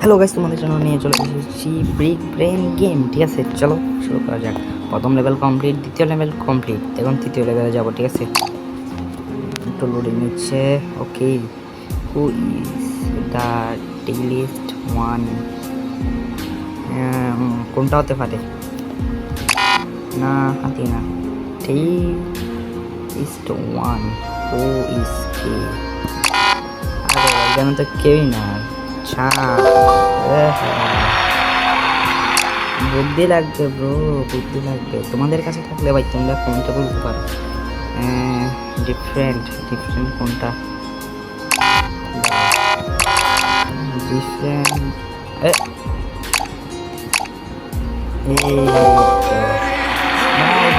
Hello guys, তোমাদের জন্য নিয়ে চলে এসেছি ব্রিক ব্রেন গেম। ঠিক আছে, চলো শুরু করা যাক। প্রথম লেভেল কমপ্লিট, দ্বিতীয় লেভেল কমপ্লিট, এখন তৃতীয় লেভেলে যাবো। ঠিক আছে, একটু লোডিং নিচ্ছে। ওকে, হু ইজ দ্য টেলিস্ট ওয়ান? কোনটা হতে পারে? না, হাতি না। টেলিস্ট ওয়ান, হু ইজ কে? আরে এখানে তো কেউই না। বুদ্ধি লাগবে ব্রো, বুদ্ধি লাগবে। তোমাদের কাছে থাকলে ভাই তোমরা কোনটা বলতে পারো। ডিফারেন্ট কোনটা? ডিফারেন্ট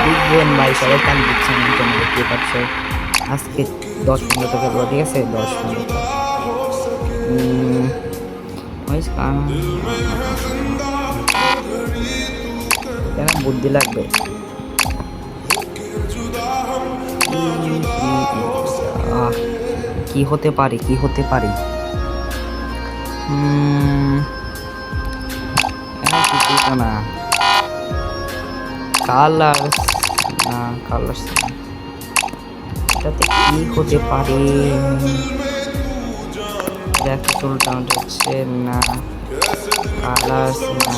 ডিফারেন্ট ভাই, সবাই কান দিচ্ছে না। তোমরা দেখতে পাচ্ছ আজকে 10-15 থেকে বলো। ঠিক আছে, 10-15 বুদ্ধি লাগবে। কি হতে পারে, কি হতে পারে? না, কালার্স না, কালার্স এটাতে কি হতে পারে? চুলটা হচ্ছে না, কালার্স না,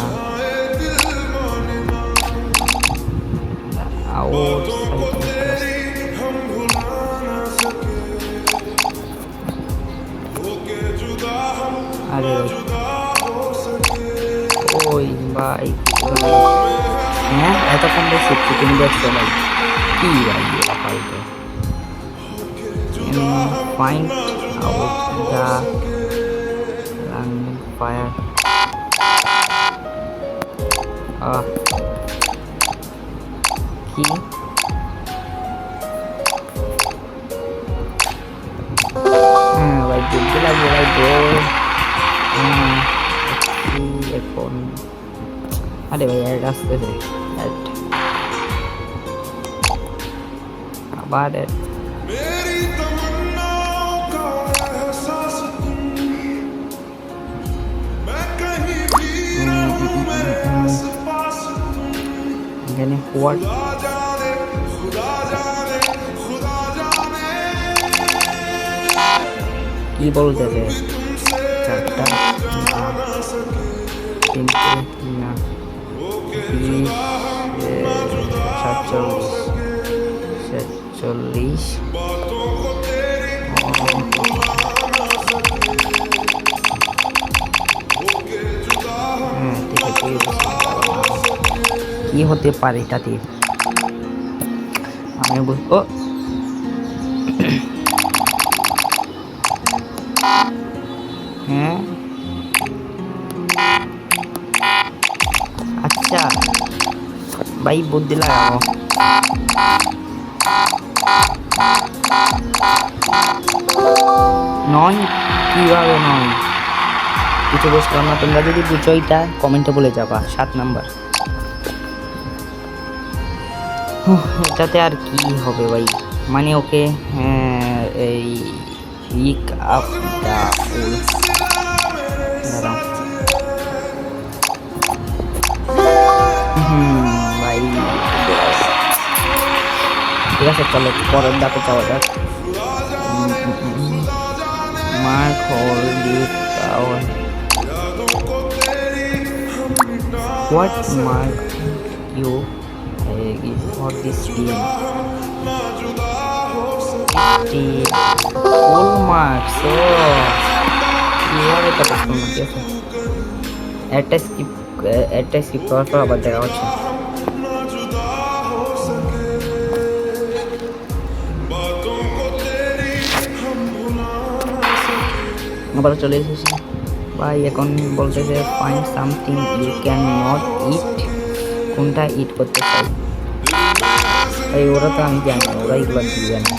আরে ওই ভাই, হ্যাঁ এতক্ষণ দেখছি তুমি দেখছো ভাই, কি ভাই ফালতু। Find out the fire. কি ভাই, বুঝতে লাগবে ভাই ব্রো। এখন আরে ভাই অ্যাড আসতেছে, অ্যাড আবার অ্যাড। এখানে হোয়াট কি বলতেছে? চারটা তিনটে না, 47 কি হতে পারে এটাতে? আমি বুঝবো। হ্যাঁ আচ্ছা ভাই, বুদ্ধি লাগাও। নয়, কিভাবে নয়? কিছু বুঝলাম না। তোমরা যদি বুঝো এটা কমেন্টে বলে যাবা। 7 নাম্বার এটাতে আর কি হবে ভাই? মানে ওকে, হ্যাঁ এই পিক আপ দা ফুল। ভাই ঠিক আছে, চলো পরের দাপে যাওয়া যাক। Mark hold it down. What mark you give for this game? full marks. So কিভাবে কত ফুল মার্ক আছে? একটা স্কিপ করার পর আবার দেখা হচ্ছে। আবার চলে এসেছি ভাই। এখন বলতেছে find something you can not eat. কোনটা ইট করতে চাই ভাই? ওরা তো আমি জানি, ওরা এগুলো দিবে না।